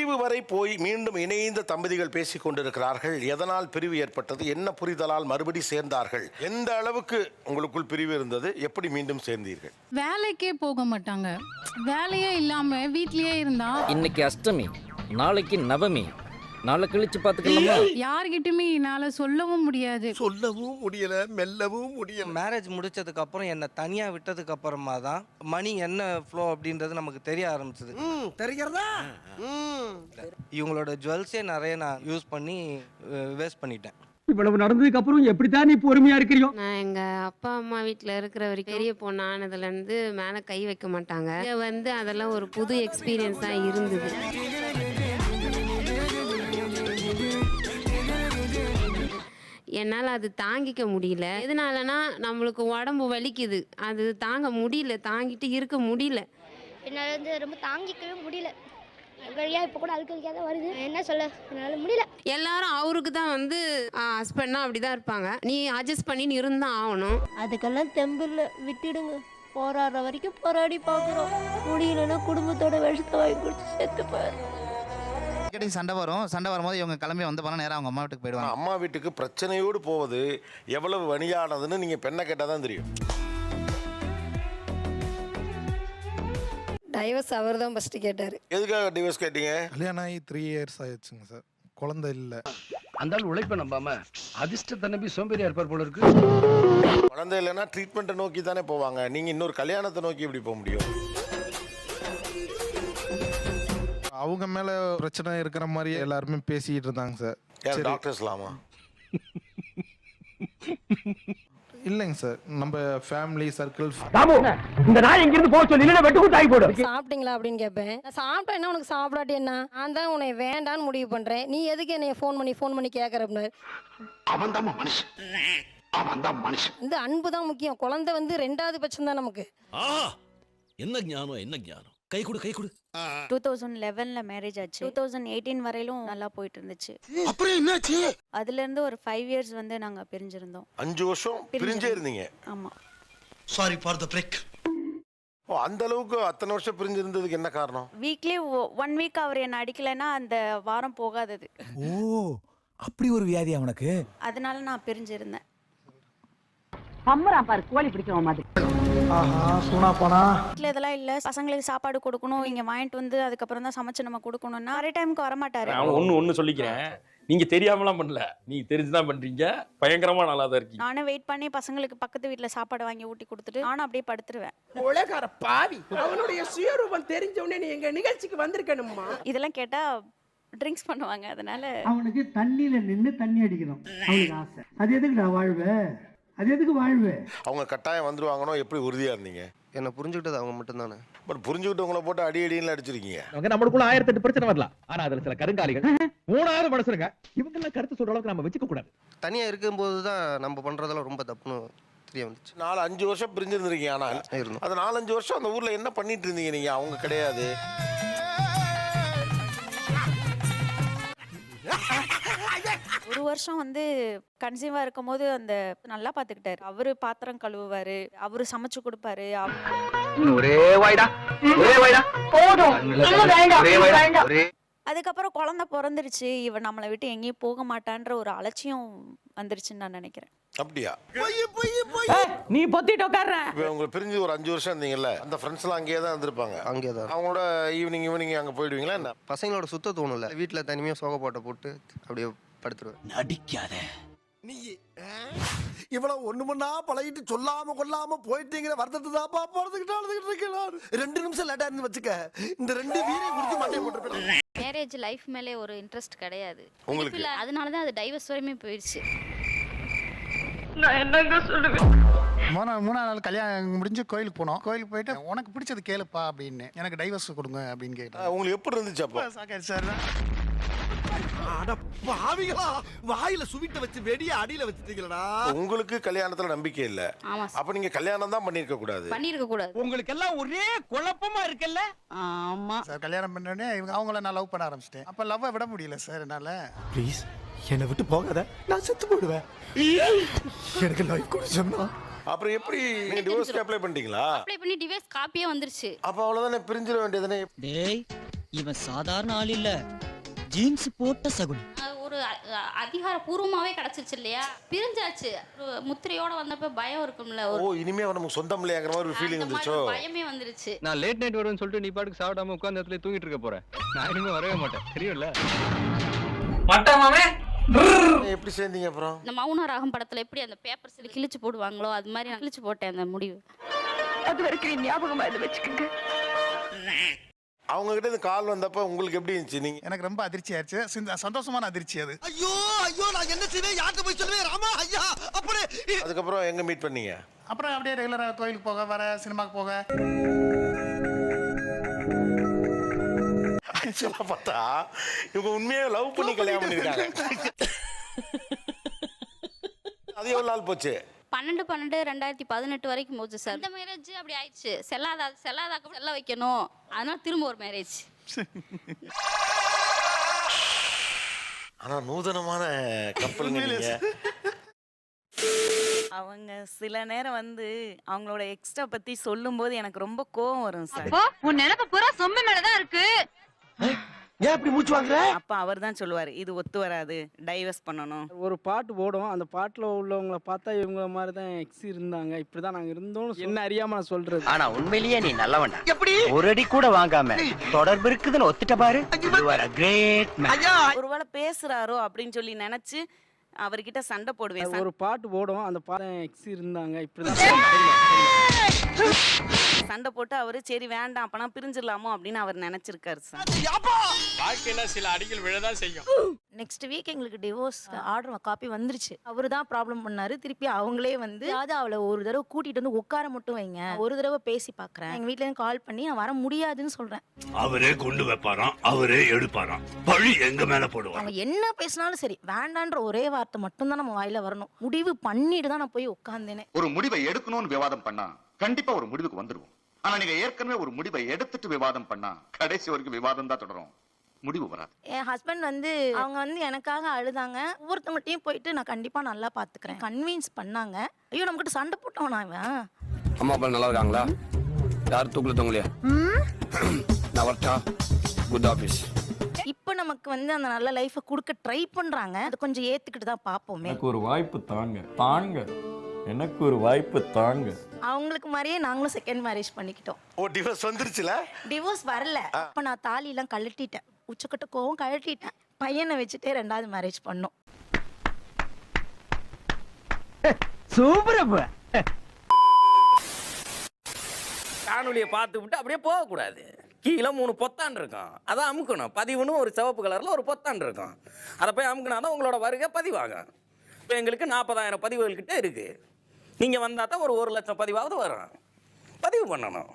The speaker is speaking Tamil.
பிரிவு வரை போய் மீண்டும் இணைந்த தம்பதிகள் பேசிக் கொண்டிருக்கிறார்கள். எதனால் பிரிவு ஏற்பட்டது, என்ன புரிதலால் மறுபடி சேர்ந்தார்கள், எந்த அளவுக்கு உங்களுக்குள் பிரிவு இருந்தது, எப்படி மீண்டும் சேர்ந்தீர்கள்? வேலைக்கே போக மாட்டாங்க. வேலையே இல்லாம வீட்லயே இருந்தா இன்னைக்கு அஷ்டமி, நாளைக்கு நவமி, நாளை கழிச்சு பாத்துக்கலாமா? யார்கிட்டயுமே என்னால சொல்லவும் முடியாது. சொல்லவும் முடியல, மெல்லவும் முடியல. மேரேஜ் முடிச்சதுக்கு அப்புறம் என்னை தனியாக விட்டதுக்கு அப்புறமா தான் மணி என்ன ஃப்ளோ அப்படின்றது நமக்கு தெரிய ஆரம்பிச்சது. தெரிகிறதா? இவங்களோட ஜுவல்ஸே நிறைய நான் யூஸ் பண்ணி வேஸ்ட் பண்ணிட்டேன். இவ்வளவு நடந்ததுக்கு அப்புறம் எப்படித்தான் நீ பொறுமையா இருக்கிறியோ? நான் எங்க அப்பா அம்மா வீட்டில் இருக்கிற வரைக்கும் பெரிய பொண்ணு ஆனதுலேருந்து மேலே கை வைக்க மாட்டாங்க. இங்க அதெல்லாம் ஒரு புது எக்ஸ்பீரியன்ஸ் தான் இருந்தது. என்னால் அது தாங்கிக்க முடியல. எதனாலனா நம்மளுக்கு உடம்பு வலிக்குது, அது தாங்க முடியல, தாங்கிட்டு இருக்க முடியல. என்னால் ரொம்ப தாங்கிக்கவே முடியல. வழியா இப்போ கூட அழுக்கழிக்காக தான் வருது. என்ன சொல்ல, என்னால் முடியல. எல்லாரும் அவருக்கு தான் ஹஸ்பண்ட்னா அப்படி தான் இருப்பாங்க. நீ அட்ஜஸ்ட் பண்ணி நீ இருந்தால் ஆகணும். அதுக்கெல்லாம் தெம்பில்ல, விட்டுடுங்க. போராடுற வரைக்கும் போராடி பார்க்குறோம். முடியலன்னா குடும்பத்தோட விஷத்தை வாங்கி குடிச்சு செத்துப்பாரு. சண்டை வரும்போது இவங்க கிளம்பி வந்து போனால் நேரம் அவங்க அம்மா வீட்டுக்கு போயிடுவாங்க. அம்மா வீட்டுக்கு பிரச்சனையோடு போவது எவ்வளவு வணியானதுன்னு நீங்க பெண்ணை கேட்டால் தான் தெரியும். டைவர்ஸ் அவர் தான் ஃபர்ஸ்ட் கேட்டாரு. எதுக்காக டிவோர்ஸ் கேட்டீங்க? கல்யாணம் ஆகி 3 years ஆயிடுச்சுங்க சார். குழந்தை இல்லை. அந்த உழைப்ப நம்பாம அதிர்ஷ்டத்தை நம்பி சோம்பேறியா இருப்பார் போல இருக்கு. குழந்தை இல்லைன்னா ட்ரீட்மெண்ட்டை நோக்கி தானே போவாங்க. நீங்க இன்னொரு கல்யாணத்தை நோக்கி எப்படி போக முடியும்? அவங்க மேல பிரச்சனை இருக்கிற மாதிரி எல்லாருமே பேசிட்டு இருந்தாங்க சார். யார், டாக்டர்ஸ்லாமா? இல்லைங்க சார், நம்ம ஃபேமிலி சர்க்கிள். இந்த நாய் எங்க இருந்து போக சொல்லி வெட்டுக்கு தாய் போடு. சாப்பிட்டீங்களா அப்படின்னு கேட்பேன். நான் சாப்பிட்டேன், என்ன உனக்கு சாப்பிடாட்டி என்ன? நான் தான் உன்னை வேண்டான்னு முடிவு பண்றேன். நீ எதுக்கு என்னைய ஃபோன் பண்ணி கேட்கற அப்படின்னு. அவன்தான் மனுஷன், அவன்தான் மனுஷன். இந்த அன்பு தான் முக்கியம். குழந்தை ரெண்டாவது பட்சம் தான் நமக்கு. என்ன ஞானம், என்ன ஞானம். கை கொடு. 2011ல மேரேஜ் ஆச்சு. 2018 வரையிலும் நல்லா போயிட்டு இருந்துச்சு. அப்புறம் என்னாச்சு? அதுல இருந்து ஒரு 5 years நாங்க பிரிஞ்சிருந்தோம். 5 வருஷம் பிரிஞ்சே இருந்தீங்க? ஆமா. Sorry for the break. ஓ, அந்த அளவுக்கு அத்தனை வருஷம் பிரிஞ்சு இருந்ததுக்கு என்ன காரணம்? வீக்லி 1 week அவர் என்ன அடிக்கலைன்னா அந்த வாரம் போகாதது. ஓ, அப்படி ஒரு வியாதி அவனுக்கு. அதனால நான் பிரிஞ்சிருந்தேன். பம்பராம் பாரு, கோழி பிடிக்கிறவன் மாதிரி. ஆஹா, சூனா போனா. வீட்டில் இதெல்லாம் இல்லை, பசங்களுக்கு சாப்பாடு கொடுக்கணும், இங்கே வாங்கிட்டு அதுக்கப்புறம் தான் சமைச்சு நம்ம கொடுக்கணும்னா நிறைய டைமுக்கு வரமாட்டாரு. நான் ஒன்னு சொல்லிக்கிறேன், நீங்க தெரியாமலாம் பண்ணல, நீங்க தெரிஞ்சுதான் பண்றீங்க. பயங்கரமா நல்லா தான் இருக்கீங்க. நானே வெயிட் பண்ணி பசங்களுக்கு பக்கத்து வீட்டில் சாப்பாடு வாங்கி ஊட்டி கொடுத்துட்டு நானும் அப்படியே படுத்துருவேன். உலகார பாவி, அவனுடைய சுயரூபம் தெரிஞ்ச உடனே நீ எங்க நிகழ்ச்சிக்கு வந்திருக்கணுமா? இதெல்லாம் கேட்டா ட்ரிங்க்ஸ் பண்ணுவாங்க. அதனால அவனுக்கு தண்ணியில நின்று தண்ணி அடிக்கணும் அவனுக்கு ஆசை. அது எதுக்கு நான் வாழ்வேன், அது எதுக்கு வாழ்வேன்? அவங்க கட்டாயம் வந்துருவாங்கன்னு எப்படி உறுதியா இருந்தீங்க? என்னை புரிஞ்சுக்கிட்டது அவங்க மட்டும் தானே. பட் புரிஞ்சுக்கிட்டவங்கள போட்டு அடின்னு அடிச்சிருக்கீங்க. நம்மளுக்குள்ள 1008 பிரச்சனை வரலாம். ஆனா அதுல சில கருங்காலிகள் 3வது மனுஷனுங்க, இவங்க எல்லாம் கருத்து சொல்ற அளவுக்கு நம்ம வச்சுக்க கூடாது. தனியாக இருக்கும்போது தான் நம்ம பண்ணுறதெல்லாம் ரொம்ப தப்புன்னு தெரிய வந்துச்சு. 4-5 வருஷம் பிரிஞ்சிருந்திருக்கீங்க. ஆனால் அது 4-5 வருஷம் அந்த ஊர்ல என்ன பண்ணிட்டு இருந்தீங்க நீங்க? அவங்க கிடையாது. ஒரு வருஷம் கன்சீவா இருக்கும் போது அந்த நல்லா பாத்துக்கிட்டாரு. அவரு பாத்திரம் கழுவுவாரு, அவரு சமைச்சு கொடுப்பாரு. ஒரே வாய்டா, ஒரே வாய்டா, போதும், அதுக்கப்புறம் குழந்தை பிறந்துருச்சு. இவன் நம்மளை விட்டு எங்கேயும் போக மாட்டான்ற ஒரு அலட்சியம் வந்துருச்சுன்னு நான் நினைக்கிறேன். அப்படியா? நீ பொத்திட்டு உட்கார்ற. உங்களை பிரிஞ்சு ஒரு 5 வருஷம் இருந்தீங்கல்ல, அந்த ஃப்ரெண்ட்ஸ் எல்லாம் அங்கேயே தான் இருந்திருப்பாங்க. அங்கே தான் அவங்களோட ஈவினிங் அங்க போயிடுவீங்களா என்ன? பசங்களோட சுத்த தோணும்ல, வீட்டில் தனிமையாக சோக போட்ட போட்டு அப்படியே படுத்துருவேன். நடிக்காத நீ இவ்வளவு ஒண்ணு மண்ணா பழகிட்டு சொல்லாம கொல்லாம போயிட்டீங்கிற வருத்தத்தை தாப்பா போறதுக்கிட்டு இருக்கேன். 2 நிமிஷம் லேட்டா இருந்து வச்சுக்க, இந்த 2 வீரை குடிச்சு மண்டையை போட்டுருப்பேன். மேரேஜ் லைஃப் மேலே ஒரு இன்ட்ரெஸ்ட் கிடையாது உங்களுக்கு. அதனால தான் அது டைவர்ஸ் வரையுமே போயிடுச்சு. நான் என்னங்க சொல்லுவேன்? 3ஆவது நாள் கல்யாணம் முடிஞ்சு கோயிலுக்கு போனோம். கோயிலுக்கு போயிட்டு உனக்கு பிடிச்சது கேளுப்பா அப்படின்னு, எனக்கு டைவர்ஸ் கொடுங்க அப்படின்னு கேட்டேன். உங்களுக்கு எப்படி இருந்துச்சு அப்போ? சாக்காச்சு சார். அட பாவிகளா, வாயில சுவிட்ட வச்சு வெடிய அடியில வச்சிட்டீங்களா? உங்களுக்கு கல்யாணத்துல நம்பிக்கை இல்ல. அப்ப நீங்க கல்யாணம் தான் பண்ணிருக்க கூடாது. உங்களுக்கு எல்லாம் ஒரே குழப்பமா இருக்குல்ல? ஆமா சார், கல்யாணம் பண்ணோடனே அவங்கள நான் லவ் பண்ண ஆரம்பிச்சிட்டேன். அப்ப லவ்வை விட முடியல சார் என்னால. ப்ளீஸ் என்னை விட்டு போகாத, நான் செத்து போடுவேன். எனக்கு லைஃப் கூட சொன்னா. அப்புறம் எப்படி நீங்க டிவோர்ஸ் அப்ளை பண்ணிட்டீங்களா? அப்ளை பண்ணி டிவோர்ஸ் காப்பியே வந்துருச்சு. அப்ப அவ்வளவுதானே, பிரிஞ்சிட வேண்டியதுதானே. டேய், இவன் சாதாரண ஆள் இல்ல, ஜீன்ஸ் போட்ட சகுனி. ஒரு அதிகாரப்பூர்வமாவே கிடைச்சிருச்சு இல்லையா, பிரிஞ்சாச்சு. முத்திரையோட வந்தப்ப பயம் இருக்கும்ல, ஓ இனிமே அவன் நமக்கு சொந்தம் இல்லையாங்கிற மாதிரி ஒரு ஃபீலிங் வந்துச்சோ? பயமே வந்துருச்சு. நான் லேட் நைட் வருவேன்னு சொல்லிட்டு நீ பாட்டுக்கு சாப்பிடாம உட்கார்ந்த இடத்துல தூங்கிட்டு இருக்க போறேன். நான் இனிமே வரவே மாட்டேன், தெரியும்ல. எப்படி சேர்ந்தீங்க அப்புறம்? இந்த மௌன ராகம் படத்துல எப்படி அந்த பேப்பர்ஸ்ல கிழிச்சு போடுவாங்களோ அது மாதிரி நான் கிழிச்சு போட்டேன் அந்த முடிவு. அது வரைக்கும் ஞாபகமா இதை வச்சுக்கோங்க. அவங்க கிட்ட இந்த கால் வந்தப்ப உங்களுக்கு எப்படி இருந்துச்சு? நீங்க எனக்கு ரொம்ப அதிர்ச்சி ஆயிடுச்சு, சந்தோஷமான அதிர்ச்சி அது. ஐயோ ஐயோ நான் என்ன செய்வேன், யார்கிட்ட போய் சொல்லுவேன் ராமா ஐயா அப்படியே. அதுக்கப்புறம் எங்க மீட் பண்ணீங்க? அப்புறம் அப்படியே ரெகுலரா கோயிலுக்கு போக, வர சினிமாக்கு போக. ஆக்சுவலா பார்த்தா இவங்க உண்மையாக லவ் பண்ணி கல்யாணம் பண்ணிருக்காங்க. அது எவ்வளவு நாள் போச்சு? 12/12/2018 வரைக்கும் போச்சு சார். இந்த மேரேஜ் அப்படி ஆயிடுச்சு. செல்லாதாக்க செல்ல வைக்கணும், அதனால திரும்ப ஒரு மேரேஜ். ஆனா நூதனமான கப்பலுங்க நீங்க. அவங்க சில நேரம் வந்து அவங்களோட எக்ஸ்ட்ரா பத்தி சொல்லும்போது எனக்கு ரொம்ப கோவம் வரும் சார். உன் நினைப்பு பூரா சொம்ப மேலதான் இருக்கு. ஏன் இப்படி மூச்சு வாங்குற? அப்ப அவர் தான் சொல்லுவாரு, இது ஒத்து வராது, டைவர்ஸ் பண்ணணும். ஒரு பாட்டு போடும், அந்த பாட்டுல உள்ளவங்களை பார்த்தா இவங்க மாதிரி தான் எக்ஸ் இருந்தாங்க, இப்படிதான் நாங்க இருந்தோம் என்ன அறியாம நான் சொல்றது. ஆனா உண்மையிலேயே நீ நல்லவன்டா. எப்படி ஒரு அடி கூட வாங்காம தொடர்பு இருக்குதுன்னு ஒத்துட்ட பாரு. You are a great man. ஒருவேளை பேசுறாரோ அப்படின்னு சொல்லி நினைச்சு அவர்கிட்ட சண்டை போடுவேன். ஒரு பாட்டு போடும், அந்த பாட்டு எக்ஸ் இருந்தாங்க, இப்படிதான் சண்டை போட்டு அவரு சரி வேண்டாம் அப்பனா பிரிஞ்சிடலாமோ அப்படின்னு அவர் நினைச்சிருக்காரு சார். வாழ்க்கையில சில அடிகள் விழதான் செய்யும். நெக்ஸ்ட் வீக் எங்களுக்கு டிவோர்ஸ் ஆர்டர் காப்பி வந்துருச்சு. அவரு தான் ப்ராப்ளம் பண்ணாரு. திருப்பி அவங்களே வந்து அதாவது அவளை ஒரு தடவை கூட்டிட்டு வந்து உட்கார மட்டும் வைங்க, ஒரு தடவை பேசி பாக்குறேன். எங்க வீட்ல இருந்து கால் பண்ணி நான் வர முடியாதுன்னு சொல்றேன். அவரே கொண்டு வைப்பாராம், அவரே எடுப்பாராம், பழி எங்க மேல போடுவாங்க. அவங்க என்ன பேசினாலும் சரி வேண்டான்ற ஒரே வார்த்தை மட்டும் தான் நம்ம வாயில வரணும். முடிவு பண்ணிட்டு தான் நான் போய் உட்கார்ந்தேனே. ஒரு முடிவை எடுக்கணும்னு விவாதம் பண்ணா கண்டிப்பா ஒரு முடிவுக்கு வந்துருவோம். ஆனா நீங்க ஏற்கனவே ஒரு முடிவை எடுத்துட்டு விவாதம் பண்ணா கடைசி வரைக்கும் விவாதம் தான் தொடரும், முடிவு வராது. என் ஹஸ்பண்ட் வந்து அவங்க வந்து எனக்காக அழுதாங்க. ஒவ்வொருத்தவங்கள்ட்டையும் போயிட்டு நான் கண்டிப்பா நல்லா பாத்துக்கிறேன் கன்வின்ஸ் பண்ணாங்க. ஐயோ நம்மகிட்ட சண்டை போட்டவனா இவன். அம்மா அப்பா நல்லா இருக்காங்களா? யார் தூக்கல தூங்கலையா? நான் வரட்டா? Good office. இப்போ நமக்கு வந்து அந்த நல்ல லைஃபை கொடுக்க ட்ரை பண்றாங்க. அது கொஞ்சம் ஏத்துக்கிட்டு தான் பாப்போமே. எனக்கு ஒரு வாய்ப்பு தாங்க, எனக்கு ஒரு வாய்ப்பு தாங்க. அவங்களுக்கு மாதிரியே நாங்களும் செகண்ட் மேரேஜ் பண்ணிக்கிட்டோம். ஓ டிவோர்ஸ் வந்துருச்சுல? டிவோர்ஸ் வரல. அப்ப நான் தாலி எல்லாம் கழட்டிட்டேன், உச்சக்கட்ட கோவம் கழட்டிட்டேன். பையனை வச்சுட்டே 2வது மேரேஜ் பண்ணோம். சூப்பர். காணொலியை பார்த்து விட்டு அப்படியே போகக்கூடாது. கீழே 3 பொத்தான் இருக்கும், அதை அமுக்கணும். பதிவுன்னு ஒரு சிவப்பு கலரில் ஒரு பொத்தான் இருக்கும், அதை போய் அமுக்கினா தான் உங்களோட வருகை பதிவாகும். இப்போ எங்களுக்கு 40,000 பதிவுகள் கிட்ட இருக்குது. நீங்கள் வந்தால் தான் ஒரு 1 லட்சம் பதிவாவது வரும். பதிவு பண்ணணும்.